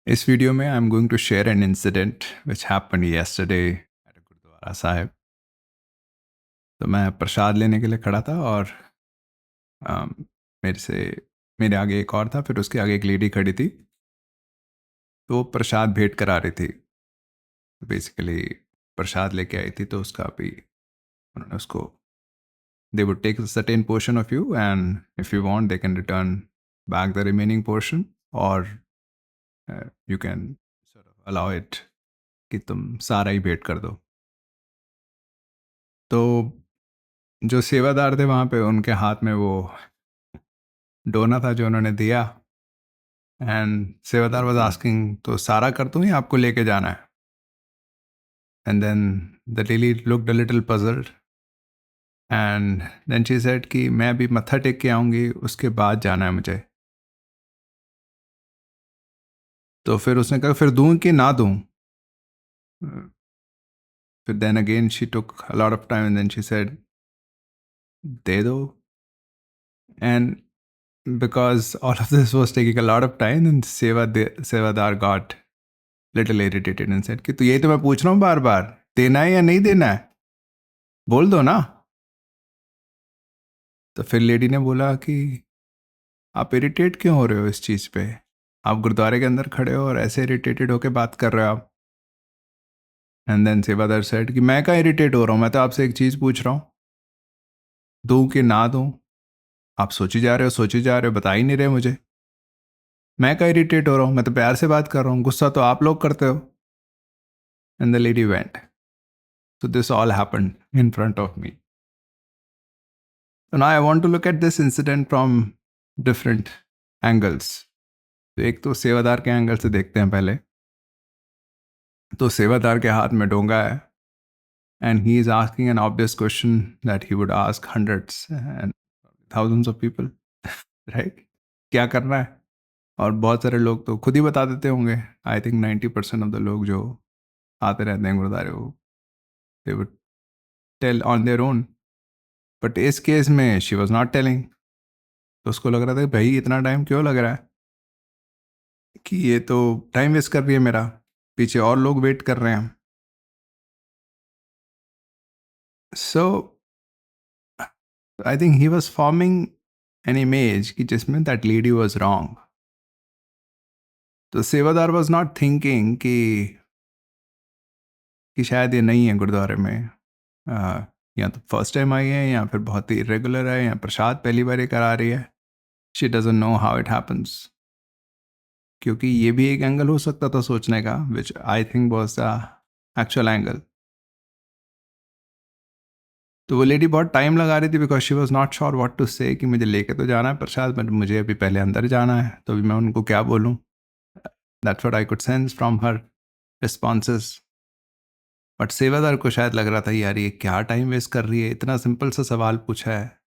इस वीडियो में I am going to share an incident which happened yesterday at Gurdwara Sahib. तो मैं प्रसाद लेने के लिए खड़ा था और अम, मेरे से मेरे आगे एक और था, फिर उसके आगे एक लेडी खड़ी थी। तो वो प्रसाद भेंट करा रही थी। तो बेसिकली प्रसाद लेके आई थी, तो उसका भी उन्होंने उसको they would take certain portion of you and if you want they can return back the remaining portion, और यू कैन अलाउ इट कि तुम सारा ही भेंट कर दो। तो जो सेवादार थे वहाँ पे, उनके हाथ में वो डोना था जो उन्होंने दिया। एंड सेवादार वाज आस्किंग, तो सारा कर दूँ या आपको लेके जाना है? And then the lady looked a little puzzled and then she said कि मैं अभी मत्था टेक के आऊँगी, उसके बाद जाना है मुझे। तो फिर उसने कहा फिर दूँ कि ना दूँ? फिर then again she took a lot of time and then she said दे दो। And because all of this was taking a lot of time, and Sevadar got little irritated and said कि तो यही तो मैं पूछ रहा हूँ बार बार, देना है या नहीं देना है, बोल दो ना। तो फिर लेडी ने बोला कि आप इरिटेट क्यों हो रहे हो इस चीज़ पे? आप गुरुद्वारे के अंदर खड़े हो और ऐसे इरिटेटेड होके बात कर रहे हो आप। एंड देन सेवादार सेड कि मैं कहाँ इरिटेट हो रहा हूँ, मैं तो आपसे एक चीज़ पूछ रहा हूँ, दूँ कि ना दूँ? आप सोची जा रहे हो, सोची जा रहे हो, बता ही नहीं रहे मुझे। मैं कहाँ इरिटेट हो रहा हूँ, मैं तो प्यार से बात कर रहा हूँ, गुस्सा तो आप लोग करते हो। And the lady went. So this all happened in front of me. So now I want to look at this incident from different angles. तो एक तो सेवादार के एंगल से देखते हैं पहले। तो सेवादार के हाथ में डोंगा है and he is asking an obvious question that he would ask hundreds and thousands of people, right? क्या करना है? और बहुत सारे लोग तो खुद ही बता देते होंगे। आई थिंक 90% ऑफ द लोग जो आते रहते हैं गुरुद्वारे, वो they would tell on their own. But इस केस में शी वॉज नॉट टेलिंग। तो उसको लग रहा था कि भाई इतना टाइम क्यों लग रहा है, कि ये तो टाइम वेस्ट कर रही है मेरा, पीछे और लोग वेट कर रहे हैं। So I think he was forming an image कि जिसमें दैट लेडी वॉज रॉन्ग। तो सेवादार वॉज नॉट थिंकिंग कि शायद ये नहीं है गुरुद्वारे में, या तो फर्स्ट टाइम आई है या फिर बहुत ही इरेगुलर है या प्रसाद पहली बार ही करा रही है। She doesn't know how it happens. क्योंकि ये भी एक एंगल हो सकता था सोचने का, which I think was the actual angle. तो वो लेडी बहुत टाइम लगा रही थी because she was not sure what to say, कि मुझे लेके तो जाना है प्रसाद, बट मुझे अभी पहले अंदर जाना है, तो अभी मैं उनको क्या बोलूँ। That's what I could sense from her responses. But सेवादार को शायद लग रहा था यार ये क्या टाइम वेस्ट कर रही है, इतना सिंपल सा सवाल पूछा है,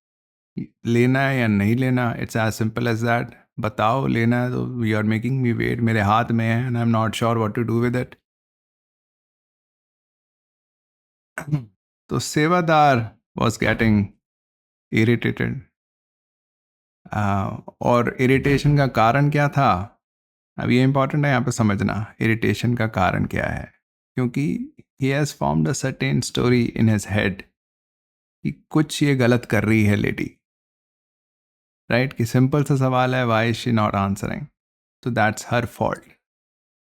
लेना है या नहीं लेना, it's as simple as that. बताओ लेना है तो you are making me wait, मेरे हाथ में है and I am not sure what to do with it. तो सेवादार वॉज गेटिंग इरिटेटेड। और इरिटेशन का कारण क्या था? अब ये इंपॉर्टेंट है यहाँ पे समझना, इरिटेशन का कारण क्या है। क्योंकि he has formed a certain story in his head कि कुछ ये गलत कर रही है लेडी, राइट? कि सिंपल सा सवाल है, why is she not answering, तो that's her fault.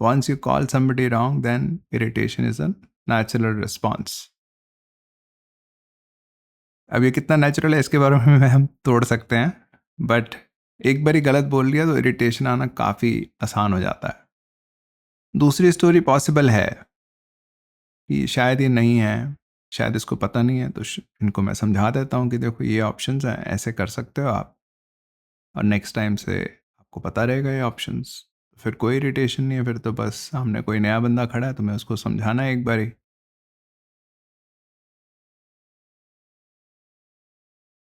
Once you call somebody wrong then irritation is a natural response. अब ये कितना नेचुरल है इसके बारे में हम तोड़ सकते हैं, बट एक बारी गलत बोल लिया तो इरिटेशन आना काफ़ी आसान हो जाता है। दूसरी स्टोरी पॉसिबल है कि शायद ये नहीं है, शायद इसको पता नहीं है, तो इनको मैं समझा देता हूँ कि देखो ये ऑप्शंस हैं, ऐसे कर सकते हो आप, और नेक्स्ट टाइम से आपको पता रहेगा ये ऑप्शंस। फिर कोई इरिटेशन नहीं है, फिर तो बस सामने कोई नया बंदा खड़ा है तो मैं उसको समझाना है एक बारी।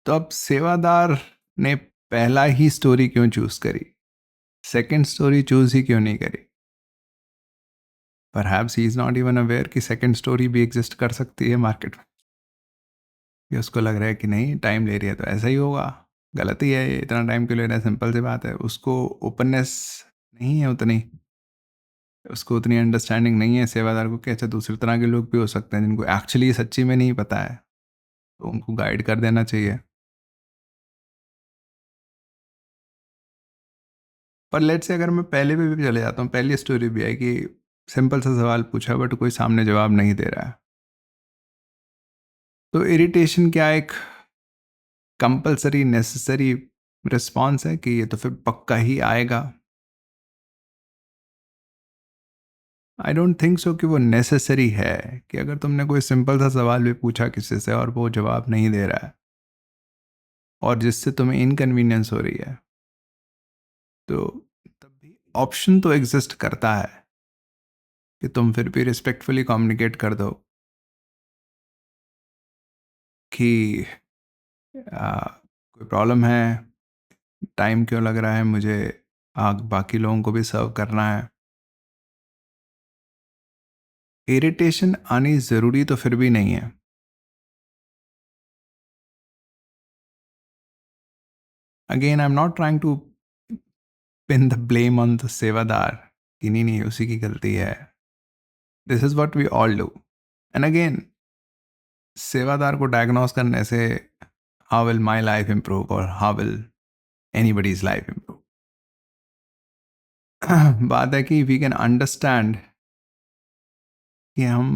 तो अब सेवादार ने पहला ही स्टोरी क्यों चूज करी, सेकंड स्टोरी चूज ही क्यों नहीं करी? Perhaps he is not even aware कि सेकंड स्टोरी भी एग्जिस्ट कर सकती है मार्केट में। ये उसको लग रहा है कि नहीं टाइम ले रही है तो ऐसा ही होगा, गलती है ये, इतना टाइम क्यों ले रहा है, सिंपल सी बात है। उसको ओपननेस नहीं है उतनी। उसको उतनी अंडरस्टैंडिंग नहीं है सेवादार को कि अच्छा दूसरी तरह के लोग भी हो सकते हैं जिनको एक्चुअली सच्ची में नहीं पता है, तो उनको गाइड कर देना चाहिए। पर लेट्स से अगर मैं पहले भी चले जाता हूँ, पहली स्टोरी भी है कि सिंपल सा सवाल पूछा बट कोई सामने जवाब नहीं दे रहा है, तो इरिटेशन क्या एक कंपलसरी नेसेसरी रिस्पॉन्स है कि ये तो फिर पक्का ही आएगा? आई डोंट थिंक सो कि वो नेसेसरी है कि अगर तुमने कोई सिंपल सा सवाल भी पूछा किसी से और वो जवाब नहीं दे रहा है और जिससे तुम्हें इनकन्वीनियंस हो रही है, तो तब भी ऑप्शन तो एग्जिस्ट करता है कि तुम फिर भी रिस्पेक्टफुली कम्युनिकेट कर दो कि कोई प्रॉब्लम है, टाइम क्यों लग रहा है मुझे, बाकी लोगों को भी सर्व करना है। इरिटेशन आनी ज़रूरी तो फिर भी नहीं है। Again I am not trying to pin the blame on the सेवादार कि नहीं नहीं उसी की गलती है। This is what we all do. And again सेवादार को डायग्नोस करने से how will my life improve और how will anybody's life improve? बात है कि वी कैन अंडरस्टैंड कि हम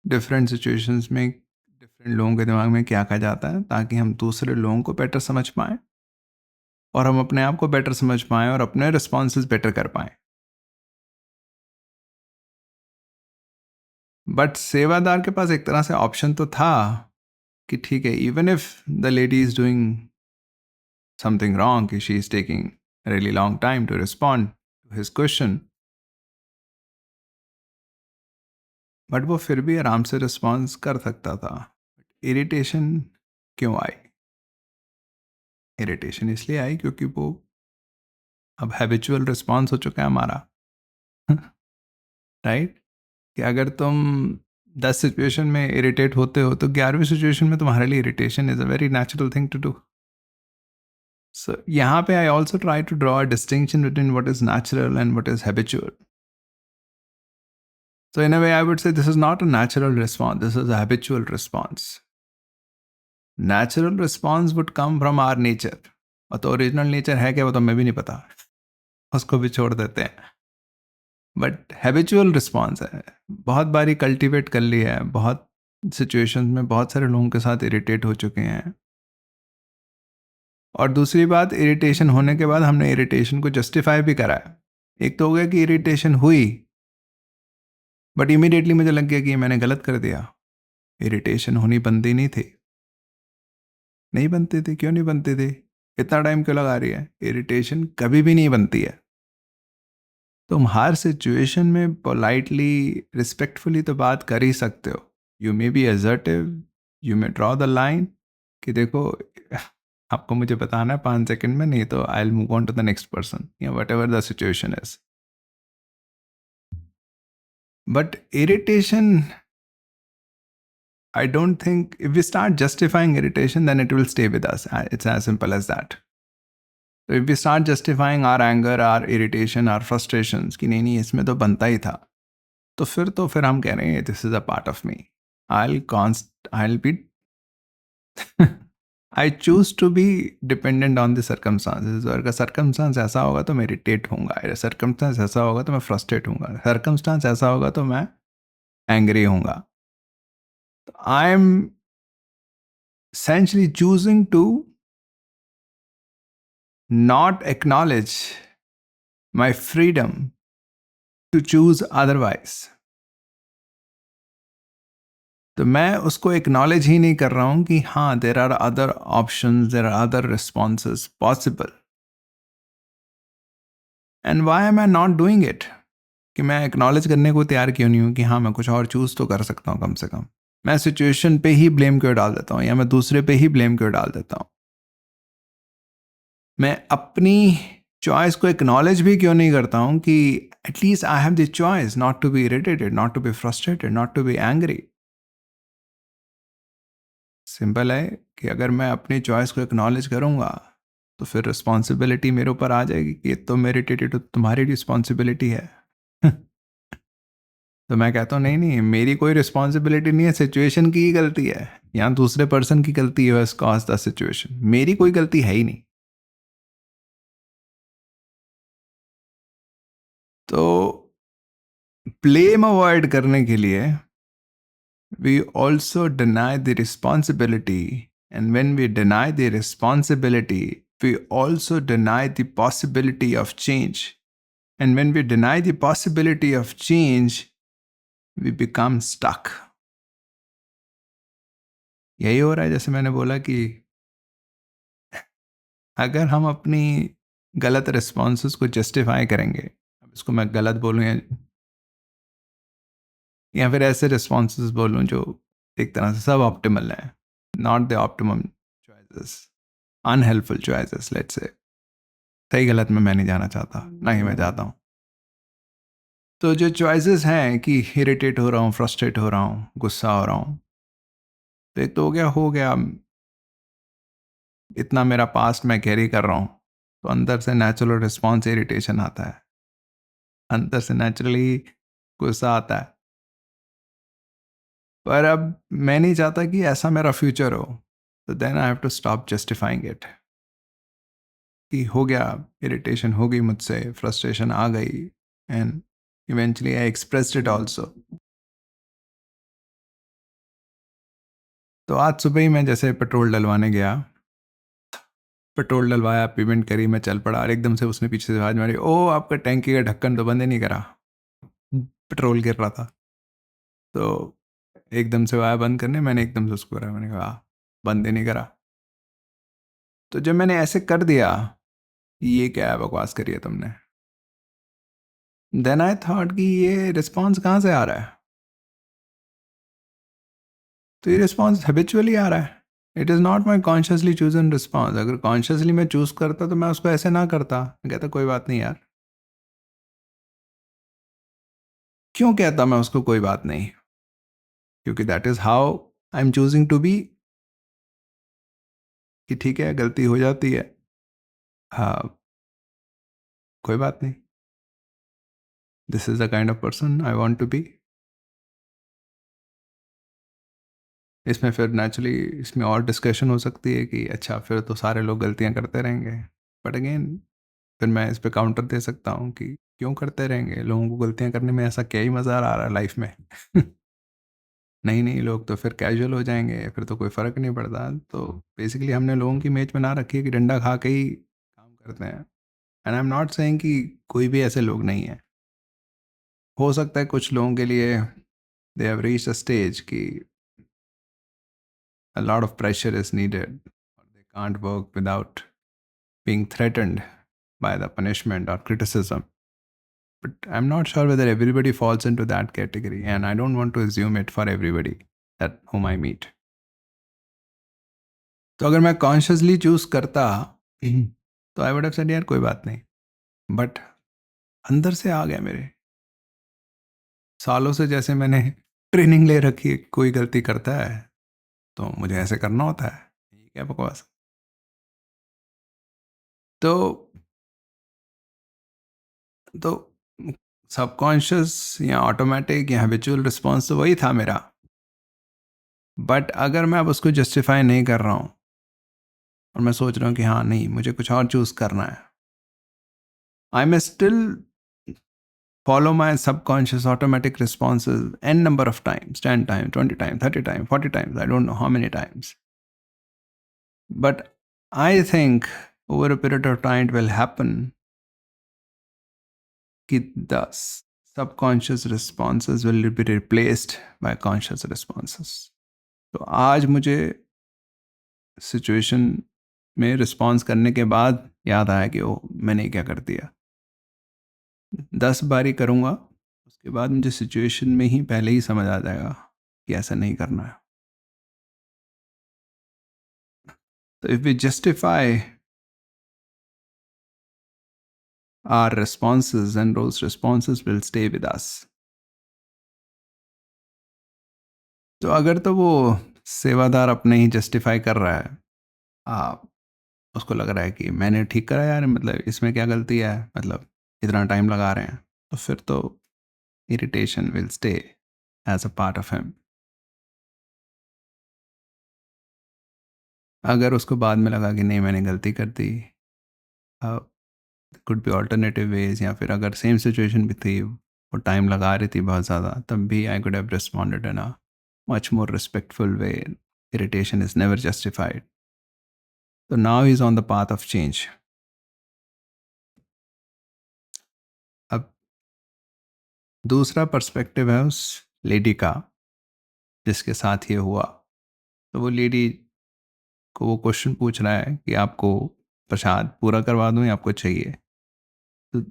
डिफरेंट सिचुएशंस में डिफरेंट लोगों के दिमाग में क्या कहा जाता है, ताकि हम दूसरे लोगों को बेटर समझ पाएँ और हम अपने आप को बेटर समझ पाएँ और अपने रिस्पॉन्सेज बेटर कर पाएँ। बट सेवादार के पास एक तरह से ऑप्शन तो था कि ठीक है, even if the lady is doing something wrong, कि she is taking really long time to respond to his question, but वो फिर भी आराम से रिस्पॉन्स कर सकता था। इरिटेशन क्यों आई? इरिटेशन इसलिए आई क्योंकि वो अब हैबिचुअल रिस्पॉन्स हो चुका है हमारा। राइट? कि अगर तुम 10 सिचुएशन में इरिटेट होते हो तो 11वीं सिचुएशन में तुम्हारे लिए irritation is a very natural thing to do. So यहाँ पे I also try to draw a distinction between what is natural and what is habitual. So in a way I would say this is not a natural response, this is a habitual response. Natural response would come from our nature. और तो original nature है क्या वो तो हमें भी नहीं पता, उसको भी छोड़ देते हैं। बट हैबिचुअल रिस्पॉन्स है, बहुत बारी कल्टीवेट कर ली है, बहुत सिचुएशंस में बहुत सारे लोगों के साथ इरिटेट हो चुके हैं। और दूसरी बात, इरिटेशन होने के बाद हमने इरिटेशन को जस्टिफाई भी करा है। एक तो हो गया कि इरिटेशन हुई बट इमीडिएटली मुझे लग गया कि ये मैंने गलत कर दिया, इरिटेशन होनी बनती नहीं थी। नहीं बनती थी, क्यों नहीं बनती थी? इतना टाइम क्यों लगा रही है? इरिटेशन कभी भी नहीं बनती है। तुम हर सिचुएशन में पोलाइटली रिस्पेक्टफुली तो बात कर ही सकते हो। You may be assertive, you may draw the line कि देखो आपको मुझे बताना है 5 सेकंड में, नहीं तो I will move on to the next person, या whatever the situation is. But irritation, I don't think if we start justifying irritation, then it will stay with us. It's as simple as that. So if we start justifying our anger, our irritation, our frustrations कि नहीं नहीं इसमें तो बनता ही था, तो फिर हम कह रहे हैं this is a part of me. I'll be I choose to be dependent on the circumstances. अगर circumstance ऐसा होगा तो मैं irritate होऊंगा, circumstance ऐसा होगा तो मैं frustrate होऊंगा, circumstance ऐसा होगा तो मैं angry होऊंगा. I am essentially choosing to not acknowledge my freedom to choose otherwise. तो मैं उसको एक्नॉलेज ही नहीं कर रहा हूं कि हाँ there are other options, there are other responses possible, and why am I not doing it? कि मैं एक्नॉलेज करने को तैयार क्यों नहीं हूं कि हाँ मैं कुछ और चूज तो कर सकता हूं कम से कम। मैं सिचुएशन पे ही ब्लेम क्यों डाल देता हूं, या मैं दूसरे पे ही ब्लेम क्यों डाल देता हूं? मैं अपनी चॉइस को एक्नॉलेज भी क्यों नहीं करता हूं कि at least I have the choice not to be irritated, not to be frustrated, not to be angry. Simple है कि अगर मैं अपनी चॉइस को एक्नॉलेज करूंगा तो फिर रिस्पॉन्सिबिलिटी मेरे ऊपर आ जाएगी कि ये तो मेरे इरिटेटेड तो तुम्हारी रिस्पॉन्सिबिलिटी है। तो मैं कहता हूँ नहीं नहीं, मेरी कोई रिस्पॉन्सिबिलिटी नहीं है, सिचुएशन की ही गलती है, या दूसरे पर्सन की गलती है, कॉज द सिचुएशन, मेरी कोई गलती है ही नहीं। तो ब्लेम अवॉइड करने के लिए we also deny the responsibility. And when we deny the responsibility, we also deny the possibility of change. And when we deny the possibility of change, we become stuck. यही हो रहा है, जैसे मैंने बोला कि अगर हम अपनी गलत रिस्पॉन्सेस को जस्टिफाई करेंगे, अब इसको मैं गलत बोलूँ या फिर ऐसे रिस्पॉन्सेस बोलूँ जो एक तरह से सब ऑप्टिमल है, not the optimum choices, unhelpful choices, let's say. सही गलत में मैं नहीं जाना चाहता, ना ही मैं जाता हूँ। तो जो चॉइसेस हैं कि इरिटेट हो रहा हूँ, फ्रस्ट्रेट हो रहा हूँ, गुस्सा हो रहा हूँ, तो एक तो हो गया इतना मेरा पास्ट मैं कैरी कर रहा हूँ, तो अंदर से नेचुरल रिस्पॉन्स इरिटेशन आता है, अंदर से नेचुरली गुस्सा आता है। पर अब मैं नहीं चाहता कि ऐसा मेरा फ्यूचर हो, तो then I have to stop justifying it. कि हो गया, इरिटेशन हो गई मुझसे, फ्रस्ट्रेशन आ गई, and eventually I expressed it also. तो आज सुबह ही मैं जैसे पेट्रोल डलवाने गया, पेट्रोल डलवाया, पेमेंट करी, मैं चल पड़ा, और एकदम से उसने पीछे से आवाज मारी, ओ आपका टैंकी का ढक्कन तो बंद ही नहीं करा, पेट्रोल गिर रहा था। तो एकदम से आया बंद करने, मैंने एकदम से उसको करा, मैंने कहा बंद ही नहीं करा। तो जब मैंने ऐसे कर दिया, ये क्या बकवास करी है तुमने, देन आई थॉट कि ये रिस्पॉन्स कहाँ से आ रहा है। तो ये रिस्पॉन्स हैबिचुअली आ रहा है, it is not my consciously chosen response. अगर कॉन्शियसली मैं चूज करता तो मैं उसको ऐसे ना करता, मैं कहता कोई बात नहीं यार। क्यों कहता मैं उसको कोई बात नहीं? क्योंकि that is how I am choosing to be, कि ठीक है गलती हो जाती है, हाँ कोई बात नहीं, this is the kind of person I want to be. इसमें फिर नेचुरली इसमें और डिस्कशन हो सकती है कि अच्छा फिर तो सारे लोग गलतियां करते रहेंगे, बट अगेन फिर मैं इस पे काउंटर दे सकता हूँ कि क्यों करते रहेंगे, लोगों को गलतियां करने में ऐसा क्या ही मज़ा आ रहा है लाइफ में। नहीं नहीं, लोग तो फिर कैजुअल हो जाएंगे, फिर तो कोई फ़र्क नहीं पड़ता। तो बेसिकली हमने लोगों की इमेज बना रखी है कि डंडा खा के ही काम करते हैं। And I am not saying कि कोई भी ऐसे लोग नहीं है, हो सकता है कुछ लोगों के लिए they have reached a stage कि a lot of pressure is needed, or they can't work without being threatened by the punishment or criticism. But I'm not sure whether everybody falls into that category, and I don't want to assume it for everybody that whom I meet. तो अगर मैं consciously choose करता तो I would have said यार कोई बात नहीं, but अंदर से आ गया मेरे, सालों से जैसे मैंने ट्रेनिंग ले रखी है, कोई गलती करता है तो मुझे ऐसे करना होता है, ये क्या बकवास। तो तो सबकॉन्शियस या ऑटोमेटिक या हैबिचुअल रिस्पॉन्स तो वही था मेरा, बट अगर मैं अब उसको जस्टिफाई नहीं कर रहा हूँ और मैं सोच रहा हूँ कि हाँ नहीं मुझे कुछ और चूज़ करना है, I may still follow my subconscious automatic responses n number of times, 10 times, 20 times, 30 times, 40 times, I don't know how many times. But I think over a period of time it will happen that the subconscious responses will be replaced by conscious responses. तो आज मुझे situation में response करने के बाद याद आया कि ओ मैंने क्या कर दिया। 10 बारी करूँगा, उसके बाद मुझे सिचुएशन में ही पहले ही समझ आ जाएगा कि ऐसा नहीं करना है। तो if we justify our responses and those responses will stay with us. तो अगर तो वो सेवादार अपने ही जस्टिफाई कर रहा है, आप उसको लग रहा है कि मैंने ठीक करा यार, मतलब इसमें क्या गलती है, मतलब इतना टाइम लगा रहे हैं, तो फिर तो irritation will stay as a part of him. अगर उसको बाद में लगा कि नहीं मैंने गलती कर दी, कुड बी ऑल्टरनेटिव वेज, या फिर अगर सेम सिचुएशन भी थी और टाइम लगा रही थी बहुत ज़्यादा, तब भी I could have responded in a much more respectful way. Irritation is never justified. तो now is on the path of change. अब दूसरा पर्सपेक्टिव है उस लेडी का जिसके साथ ये हुआ. तो वो लेडी को वो क्वेश्चन पूछ रहा है कि आपको प्रसाद पूरा करवा दूं या आपको चाहिए. तो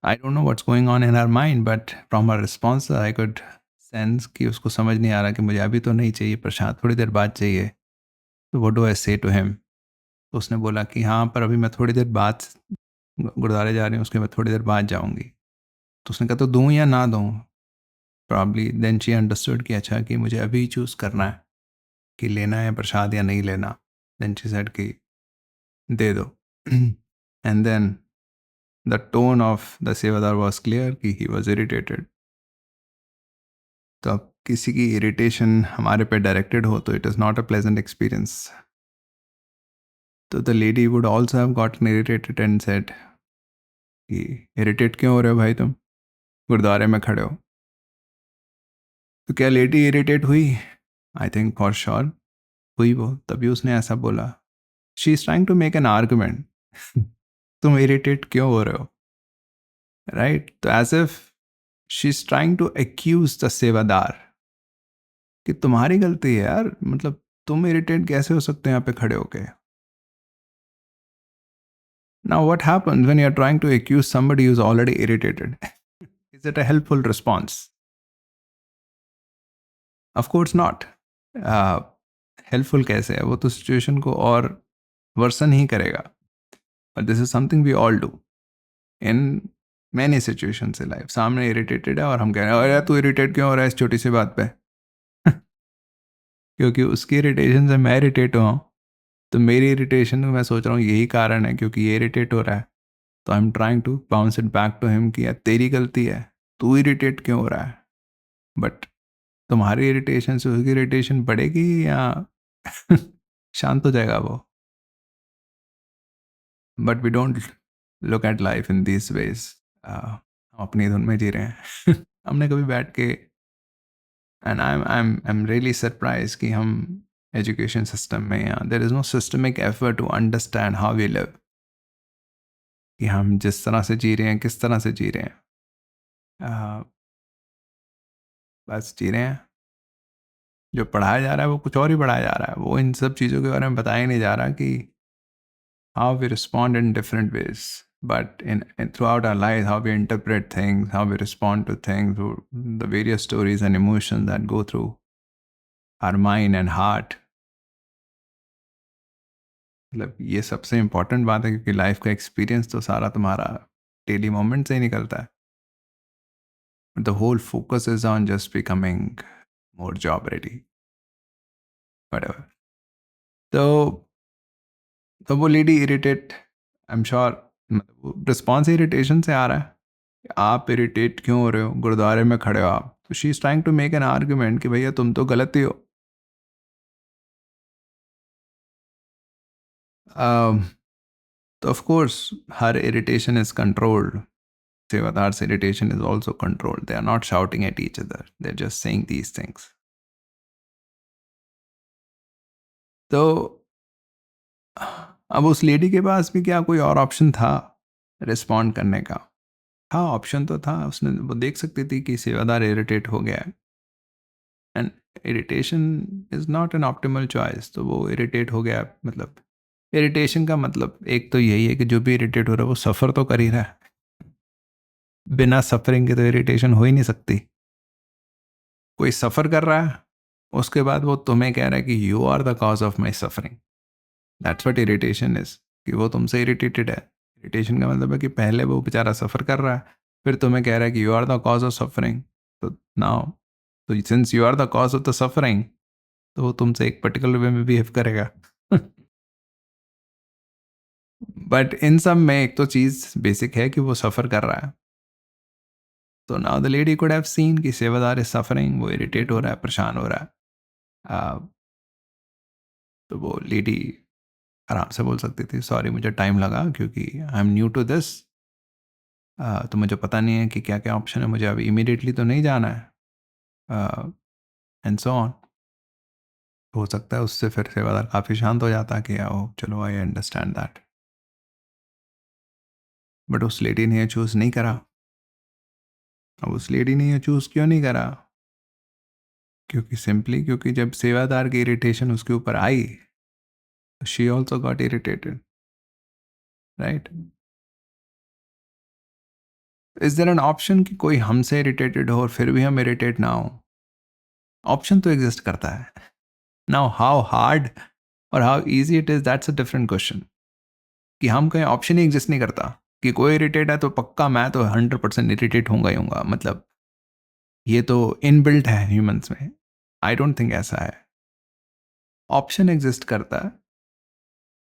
I don't know what's going on in her mind, but from her response I could sense कि उसको समझ नहीं आ रहा कि मुझे अभी तो नहीं चाहिए प्रसाद, थोड़ी देर बाद चाहिए. तो व्हाट डू आई से टू हिम. तो उसने बोला कि हाँ पर अभी मैं थोड़ी देर बाद गुरुद्वारे जा रही हूँ, उसके बाद थोड़ी देर बाद जाऊँगी. तो उसने कहा तो दूँ या ना दूँ. प्रॉब्ली देन शी अंडरस्टूड कि अच्छा कि मुझे अभी चूज़ करना है कि लेना है प्रसाद या नहीं लेना. देन शी सेड कि दे दो. And then the tone of the सेवादार वॉज क्लियर कि ही वॉज इरिटेटेड. तो अब किसी की इरिटेशन हमारे पे डायरेक्टेड हो तो it is not a pleasant experience. तो the lady would also have gotten irritated and said कि इरिटेट क्यों हो रहे हो भाई तुम, गुरुद्वारे में खड़े हो. तो क्या लेडी इरिटेट हुई? आई थिंक फॉर श्योर हुई वो. तभी उसने ऐसा बोला. She is trying to make an argument. तुम इरिटेट क्यों हो रहे हो, राइट? तो as if she is trying to accuse the सेवादार कि तुम्हारी गलती है यार, मतलब तुम इरिटेट कैसे हो सकते हो यहाँ पे खड़े होके. Now what happens when you are trying to accuse somebody who is already irritated? Is it a helpful response? Of course not. Helpful कैसे है, वो तो सिचुएशन को और वर्सन ही करेगा. But this is something we all do in many situation से. Life सामने इरिटेटेड है और हम कह रहे हैं अरे तू इरिटेट क्यों हो रहा है इस छोटी सी बात पे. क्योंकि उसकी इरिटेशन से मैं इरिटेट हुआ हूँ, तो मेरी इरिटेशन मैं सोच रहा हूँ यही कारण है क्योंकि ये इरिटेट हो रहा है. तो I am trying to bounce it back to him कि यार तेरी गलती है, तू इरिटेट क्यों हो रहा है. बट तुम्हारी इरिटेशन से उसकी इरिटेशन बढ़ेगी या शांत हो जाएगा वो. But we don't look at life in this ways. हम अपनी धुन में जी रहे हैं. हमने कभी बैठ के and I am really surprise कि हम एजुकेशन सिस्टम में या there is no systemic effort to understand how we live, कि हम जिस तरह से जी रहे हैं किस तरह से जी रहे हैं. बस जी रहे हैं. जो पढ़ाया जा रहा है वो कुछ और ही पढ़ाया जा रहा है. वो इन सब चीज़ों के बारे में बताया नहीं जा रहा कि how we respond in different ways. But in throughout our lives, how we interpret things, how we respond to things, the various stories and emotions that go through our mind and heart. मतलब ये सबसे important बात है क्योंकि life का experience तो सारा तुम्हारा डेली मोमेंट से ही निकलता है. The whole focus is on just becoming more job ready. whatever. तो वो lady irritate, I am sure response irritation से आ रहा है. आप इरिटेट क्यों हो रहे हो, गुरुद्वारे में खड़े हो आप. तो she is trying to make an argument कि भैया तुम तो गलत ही हो. तो of course her irritation is controlled. Sevadars irritation is also controlled. They are not shouting at each other. They're just saying these things. तो अब उस लेडी के पास भी क्या कोई और ऑप्शन था रिस्पॉन्ड करने का? हाँ ऑप्शन तो था. उसने वो देख सकती थी कि सेवादार इरिटेट हो गया है and irritation is not an optimal choice. तो वो इरिटेट हो गया. मतलब इरिटेशन का मतलब एक तो यही है कि जो भी इरिटेट हो रहा है वो सफ़र तो कर ही रहा है. बिना सफरिंग के तो इरिटेशन हो ही नहीं सकती. कोई सफ़र कर रहा है, उसके बाद वो तुम्हें कह रहा है कि you are the cause of my suffering. That's what irritation is. कि वो तुमसे इरिटेटेड है. इरिटेशन का मतलब है कि पहले वो बेचारा सफ़र कर रहा है, फिर तुम्हें कह रहा है कि you are the cause of suffering. तो नाउ तो since you are the cause of the suffering, तो वो तुमसे एक पर्टिकुलर वे में बिहेव करेगा. बट इन सब में एक तो चीज़ बेसिक है कि वो सफ़र कर रहा है. तो now the lady could have seen कि सेवादार इज सफरिंग, वो इरिटेट हो रहा है, परेशान हो रहा है। तो वो लेडी आराम से बोल सकती थी, सॉरी मुझे टाइम लगा क्योंकि I am new to this, तो मुझे पता नहीं है कि क्या क्या ऑप्शन है, मुझे अभी इमीडिएटली तो नहीं जाना है, एंड सो ऑन। हो सकता है उससे फिर सेवादार काफ़ी शांत हो जाता कि ओ चलो आई अंडरस्टैंड दैट। बट उस लेडी ने ये चूज़ नहीं करा। अब उस लेडी ने ये चूज़ क्यों नहीं करा? क्योंकि सिंपली क्योंकि जब सेवादार की इरिटेशन उसके ऊपर आई, she also got irritated, right? Is there an option कि कोई हमसे इरिटेटेड हो और फिर भी हम इरिटेट ना हो? ऑप्शन तो एग्जिस्ट करता है। नाउ हाउ हार्ड और how easy it is, that's a different question. कि हम कहीं ऑप्शन ही एग्जिस्ट नहीं करता कि कोई इरिटेट है तो पक्का मैं तो 100% इरिटेट होऊंगा ही होऊंगा, मतलब ये तो इनबिल्ट है ह्यूमंस में। आई डोंट थिंक ऐसा है। ऑप्शन एग्जिस्ट करता है।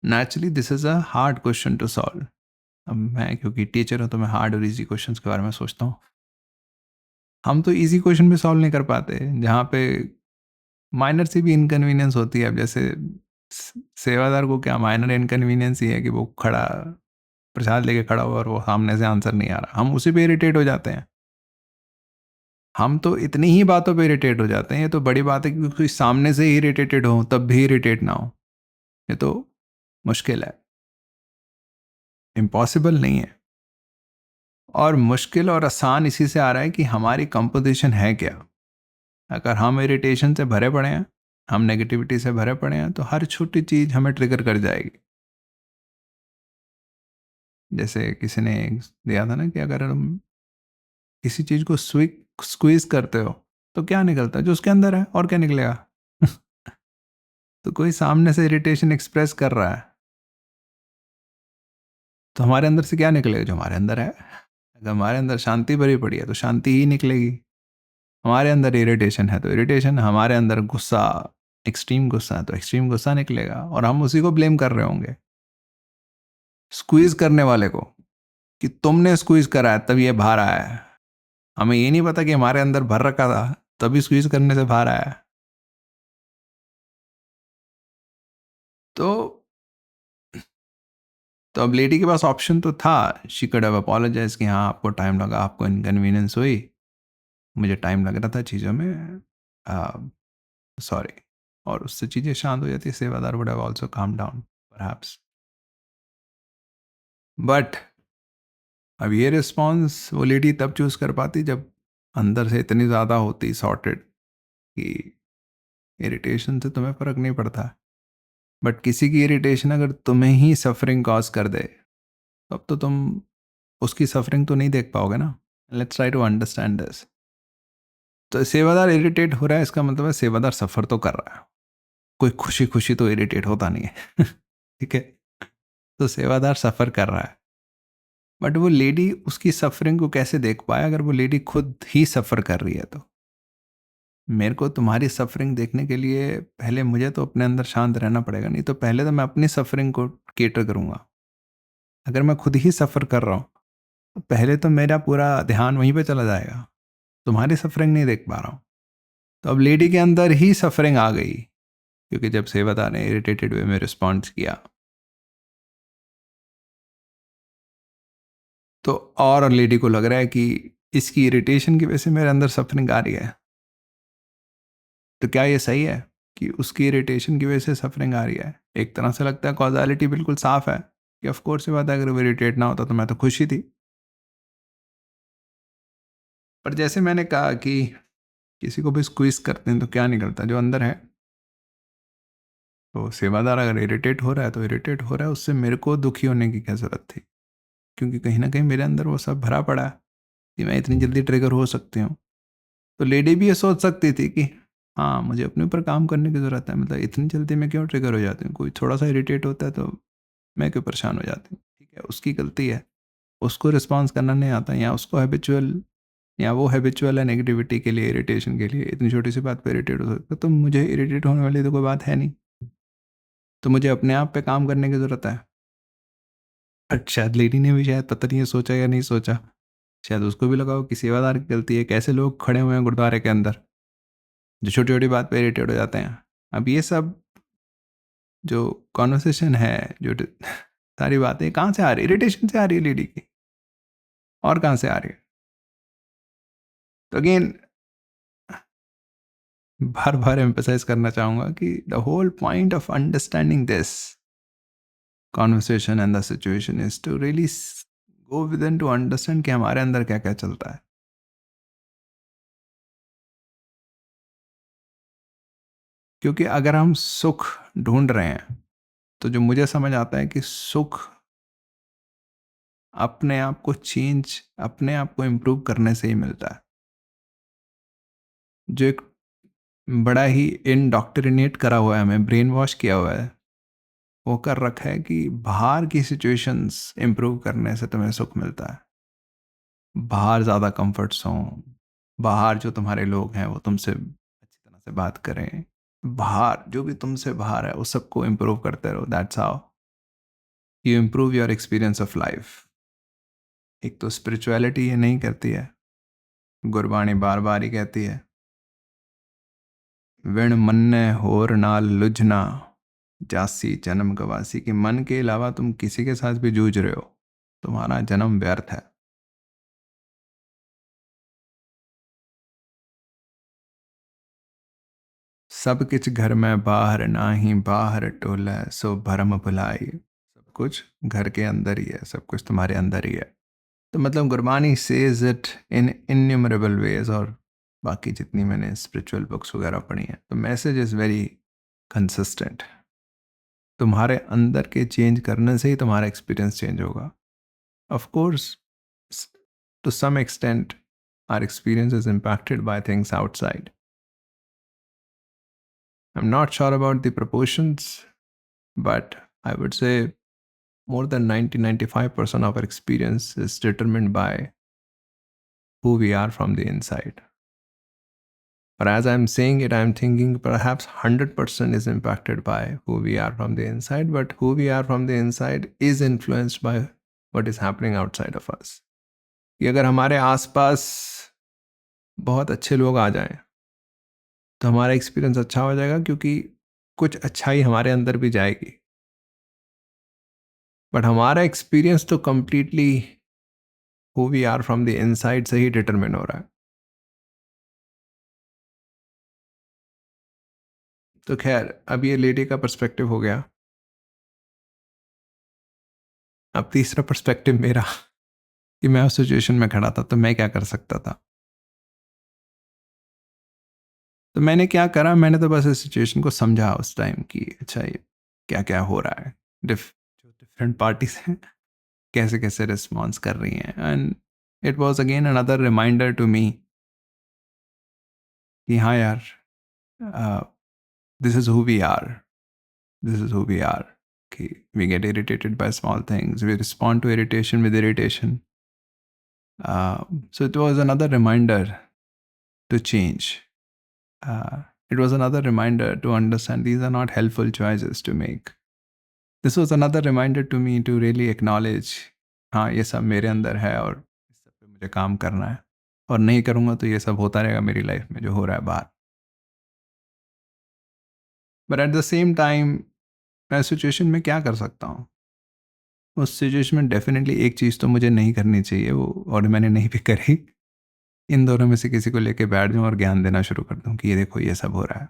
Naturally this is a hard question to solve. अब मैं क्योंकि टीचर हूं तो मैं हार्ड और इजी क्वेश्चंस के बारे में सोचता हूँ। हम तो इजी क्वेश्चन भी सॉल्व नहीं कर पाते जहाँ पे माइनर सी भी इनकन्वीनियंस होती है। अब जैसे सेवादार को क्या माइनर इनकन्वीनियंस ही है कि वो खड़ा प्रसाद लेके खड़ा हुआ और वो सामने से आंसर नहीं आ रहा, हम उसी पे इरिटेट हो जाते हैं। हम तो इतनी ही बातों पे इरिटेट हो जाते हैं, ये तो बड़ी बात है कि कोई सामने से ही इरिटेटेड हो तब भी इरिटेट ना हो, ये तो मुश्किल है, इम्पॉसिबल नहीं है। और मुश्किल और आसान इसी से आ रहा है कि हमारी कंपोजिशन है क्या। अगर हम इरिटेशन से भरे पड़े हैं, हम नेगेटिविटी से भरे पड़े हैं, तो हर छोटी चीज़ हमें ट्रिगर कर जाएगी। जैसे किसी ने दिया था ना कि अगर हम किसी चीज़ को स्क्वीज करते हो तो क्या निकलता है, जो उसके अंदर है, और क्या निकलेगा। तो कोई सामने से इरिटेशन एक्सप्रेस कर रहा है तो हमारे अंदर से क्या निकलेगा, जो हमारे अंदर है। अगर हमारे अंदर शांति भरी पड़ी है तो शांति ही निकलेगी। हमारे अंदर इरिटेशन है तो इरिटेशन, हमारे अंदर गुस्सा, एक्सट्रीम गुस्सा है तो एक्सट्रीम गुस्सा निकलेगा, और हम उसी को ब्लेम कर रहे होंगे स्क्वीज करने वाले को, कि तुमने स्क्वीज करा है तब ये बाहर आया है। हमें ये नहीं पता कि हमारे अंदर भर रखा था, तभी स्क्वीज करने से बाहर आया है। तो तो अब लेडी के पास ऑप्शन तो था, शी कुड हैव अपोलोजाइज कि हाँ आपको टाइम लगा, आपको इनकन्वीनियंस हुई, मुझे टाइम लग रहा था चीज़ों में, सॉरी। और उससे चीज़ें शांत हो जाती, सेवादार would have also calm down perhaps. But अब ये रिस्पॉन्स वो लेडी तब चूज़ कर पाती जब अंदर से इतनी ज़्यादा होती सॉर्टेड कि इरिटेशन से तुम्हें फ़र्क नहीं पड़ता। बट किसी की इरिटेशन अगर तुम्हें ही सफरिंग कॉज कर दे, तब तो तुम उसकी सफरिंग तो नहीं देख पाओगे ना। Let's try to understand this. तो सेवादार इरिटेट हो रहा है, इसका मतलब है सेवादार सफ़र तो कर रहा है। कोई खुशी खुशी तो इरिटेट होता नहीं है। ठीक है। तो सेवादार सफ़र कर रहा है, बट वो लेडी उसकी सफरिंग को कैसे देख पाए अगर वो लेडी खुद ही सफ़र कर रही है। तो मेरे को तुम्हारी सफरिंग देखने के लिए पहले मुझे तो अपने अंदर शांत रहना पड़ेगा, नहीं तो पहले तो मैं अपनी सफरिंग को केटर करूँगा। अगर मैं खुद ही सफ़र कर रहा हूँ तो पहले तो मेरा पूरा ध्यान वहीं पे चला जाएगा, तुम्हारी सफरिंग नहीं देख पा रहा हूँ। तो अब लेडी के अंदर ही सफरिंग आ गई, क्योंकि जब सेवादार ने इरिटेटेड वे में रिस्पॉन्स किया तो और लेडी को लग रहा है कि इसकी इरिटेशन की वजह से मेरे अंदर सफरिंग आ रही है। तो क्या ये सही है कि उसकी इरिटेशन की वजह से सफरिंग आ रही है? एक तरह से लगता है कॉजालिटी बिल्कुल साफ है कि ऑफ कोर्स ये बात है, अगर वो इरिटेट ना होता तो मैं तो खुश ही थी। पर जैसे मैंने कहा कि किसी को भी स्क्वीज करते हैं तो क्या निकलता है, जो अंदर है। तो सेवादार अगर इरिटेट हो रहा है तो इरिटेट हो रहा है, उससे मेरे को दुखी होने की क्या ज़रूरत थी, क्योंकि कहीं ना कहीं मेरे अंदर वो सब भरा पड़ा है कि मैं इतनी जल्दी ट्रिगर हो सकती हूँ। तो लेडी भी ये सोच सकती थी कि हाँ मुझे अपने ऊपर काम करने की ज़रूरत है, मतलब इतनी जल्दी मैं क्यों ट्रिगर हो जाती हूँ, कोई थोड़ा सा इरिटेट होता है तो मैं क्यों परेशान हो जाती हूँ। ठीक है, उसकी गलती है, उसको रिस्पॉन्स करना नहीं आता, या उसको हैबिचुअल, या वो हैबिचुअल है नेगेटिविटी के लिए, इरिटेशन के लिए, इतनी छोटी सी बात पे इरिटेट हो सकता है। तो मुझे इरिटेट होने वाली तो कोई बात है नहीं, तो मुझे अपने आप पे काम करने की ज़रूरत है। बट शायद लेडी ने भी शायद पता नहीं ये सोचा या नहीं सोचा, शायद उसको भी लगा हो कि सेवादार की गलती है। कैसे लोग खड़े हुए हैं गुरुद्वारे के अंदर जो छोटी छोटी बात पे इरिटेट हो जाते हैं। अब ये सब जो कॉन्वर्सेशन है, जो सारी बातें कहाँ से आ रही, इरिटेशन से आ रही है लेडी की, और कहाँ से आ रही है। तो अगेन बार बार एम्फसाइज करना चाहूँगा कि the whole point of understanding this conversation and the situation is to really go within to understand कि हमारे अंदर क्या क्या चलता है। क्योंकि अगर हम सुख ढूंढ रहे हैं, तो जो मुझे समझ आता है कि सुख अपने आप को चेंज, अपने आप को इम्प्रूव करने से ही मिलता है। जो एक बड़ा ही इनडॉक्ट्रिनेट करा हुआ है, हमें ब्रेन वॉश किया हुआ है, वो कर रखा है कि बाहर की सिचुएशंस इम्प्रूव करने से तुम्हें सुख मिलता है। बाहर ज़्यादा कंफर्ट्स हों, बाहर जो तुम्हारे लोग हैं वो तुमसे अच्छी तरह से बात करें, बाहर जो भी तुमसे बाहर है उस सबको इम्प्रूव करते रहो। That's how you improve your experience of life. एक तो स्पिरिचुअलिटी ये नहीं करती है, गुरबाणी बार बार ही कहती है, विण मन्ने होर नाल लुझना जासी जन्म गवासी, कि मन के अलावा तुम किसी के साथ भी जूझ रहे हो, तुम्हारा जन्म व्यर्थ है। सब किछ घर में बाहर नाही, बाहर टोला सो भरम भुलाई। सब कुछ घर के अंदर ही है, सब कुछ तुम्हारे अंदर ही है। तो मतलब Gurbani says it in innumerable ways, और बाकी जितनी मैंने स्पिरिचुअल बुक्स वगैरह पढ़ी हैं, तो मैसेज इज़ वेरी कंसिस्टेंट। तुम्हारे अंदर के चेंज करने से ही तुम्हारा एक्सपीरियंस चेंज होगा। Of course to some extent our experience is impacted by things outside. I am not sure about the proportions, but I would say more than 90-95% of our experience is determined by who we are from the inside. But as I'm saying it, I'm thinking perhaps 100% is impacted by who we are from the inside, but who we are from the inside is influenced by what is happening outside of us. कि अगर हमारे आसपास बहुत अच्छे लोग आ जाएं, तो हमारा एक्सपीरियंस अच्छा हो जाएगा, क्योंकि कुछ अच्छाई हमारे अंदर भी जाएगी। बट हमारा एक्सपीरियंस तो completely who we are from the inside से ही डिटरमिन हो रहा है। तो खैर, अब ये लेडी का पर्सपेक्टिव हो गया। अब तीसरा पर्सपेक्टिव मेरा, कि मैं उस सिचुएशन में खड़ा था तो मैं क्या कर सकता था। तो मैंने क्या करा, मैंने तो बस इस सिचुएशन को समझा उस टाइम कि अच्छा ये क्या क्या हो रहा है, जो डिफरेंट पार्टीज हैं कैसे कैसे रिस्पॉन्स कर रही हैं। And it was again another reminder to me कि हाँ यार, this is who we are, this is who we are. कि we get irritated by small things, we respond to irritation with irritation. So it was another reminder to change. It was another reminder to understand these are not helpful choices to make. This was another reminder to me to really acknowledge, हाँ ये सब मेरे अंदर है और इस सब पे मुझे काम करना है, और नहीं करूँगा तो ये सब होता रहेगा मेरी लाइफ में जो हो रहा है बाहर। But at the same time मैं सिचुएशन में क्या कर सकता हूँ? उस सिचुएशन में डेफिनेटली एक चीज़ तो मुझे नहीं करनी चाहिए, वो और मैंने नहीं भी करी। इन दोनों में से किसी को लेके बैठ जाऊँ और ज्ञान देना शुरू कर दूँ कि ये देखो ये सब हो रहा है।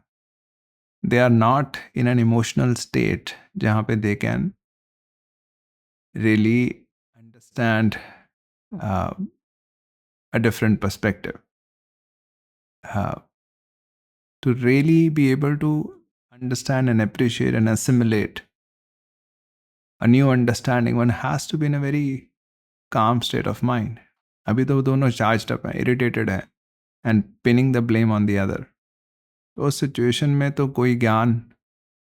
They are not in an emotional state जहाँ पे they can really understand a different perspective. To really be able to understand and appreciate and assimilate a new understanding, one has to be in a very calm state of mind. अभी तो वो दोनों charged up हैं, irritated हैं, and pinning the blame on the other. तो उस situation में तो कोई ज्ञान,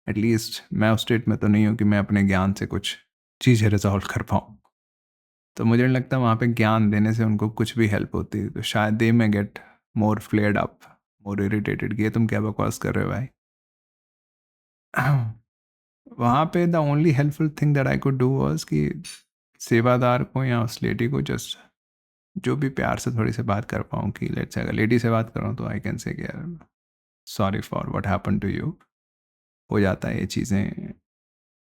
एटलीस्ट मैं उस स्टेट में तो नहीं हूँ कि मैं अपने ज्ञान से कुछ चीज़ें रिजॉल्व कर पाऊँ। तो मुझे नहीं लगता वहाँ पे ज्ञान देने से उनको कुछ भी हेल्प होती। तो शायद दे में गेट मोर फ्लेयर्ड अप, मोर इरिटेटेड कि ये तुम क्या बकवास कर रहे हो भाई। वहाँ पे the only helpful thing that I could do was कि सेवादार को या उस लेडी को जस्ट जो भी प्यार से थोड़ी सी बात कर पाऊँ कि लेट्स से अगर लेडी से बात कर रहा हूँ तो आई कैन से कि यार sorry for what happen to you, हो जाता है ये चीज़ें।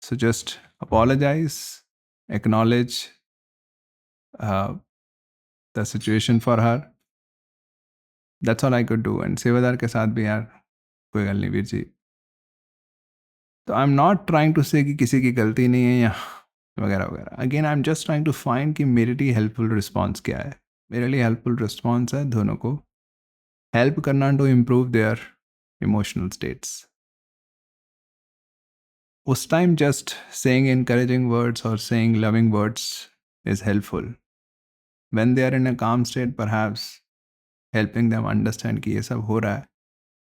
So just apologize, acknowledge the situation for her, that's all I could do. And सेवादार के साथ भी यार कोई गल नहीं वीर जी। तो I am not trying to say कि किसी की गलती नहीं है या वगैरह वगैरह। Again I am just trying to find कि मेरे लिए हेल्पफुल रिस्पॉन्स क्या है। मेरे लिए हेल्पफुल रिस्पॉन्स है दोनों को हेल्प करना to improve their emotional states. उस time just saying encouraging words or saying loving words is helpful. When they are in a calm state, perhaps helping them understand कि ये सब हो रहा है,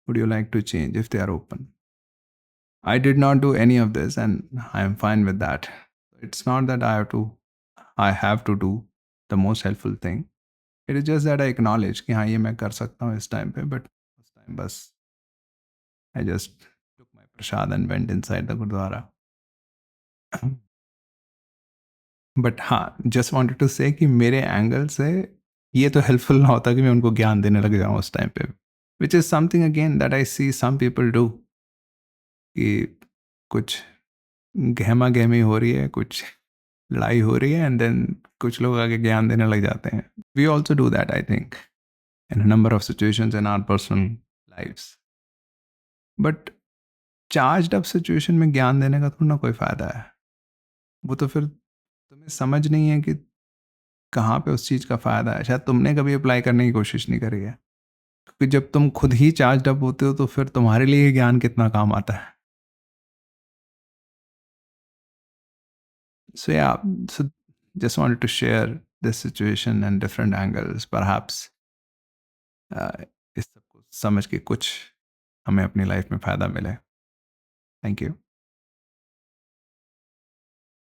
would you like to change if they are open? I did not do any of this and I am fine with that. It's not that I have to do the most helpful thing. It is just that I acknowledge कि हाँ ये मैं कर सकता हूँ इस time पे, but उस टाइम बस I just took my prasad and went inside the Gurdwara. But हाँ, जस्ट वांटेड टू से कि मेरे एंगल से ये तो हेल्पफुल ना होता कि मैं उनको ज्ञान देने लग जाऊँ उस टाइम पे, which is something again that I see some people do कि कुछ गहमा गहमी हो रही है, कुछ लड़ाई हो रही है एंड देन कुछ लोग आगे ज्ञान देने लग जाते हैं। We also do that I think in number of situations in our personal lifes. But charged up situation में ज्ञान देने का थोड़ा ना कोई फ़ायदा है। वो तो फिर तुम्हें समझ नहीं है कि कहाँ पे उस चीज़ का फ़ायदा है। शायद तुमने कभी अप्लाई करने की कोशिश नहीं करी है, क्योंकि जब तुम खुद ही चार्ज अप होते हो तो फिर तुम्हारे लिए ये ज्ञान कितना काम आता है। So yeah, so just wanted to share this situation and different angles, perhaps इस सब को समझ के कुछ हमें अपनी लाइफ में फ़ायदा मिले। Thank you.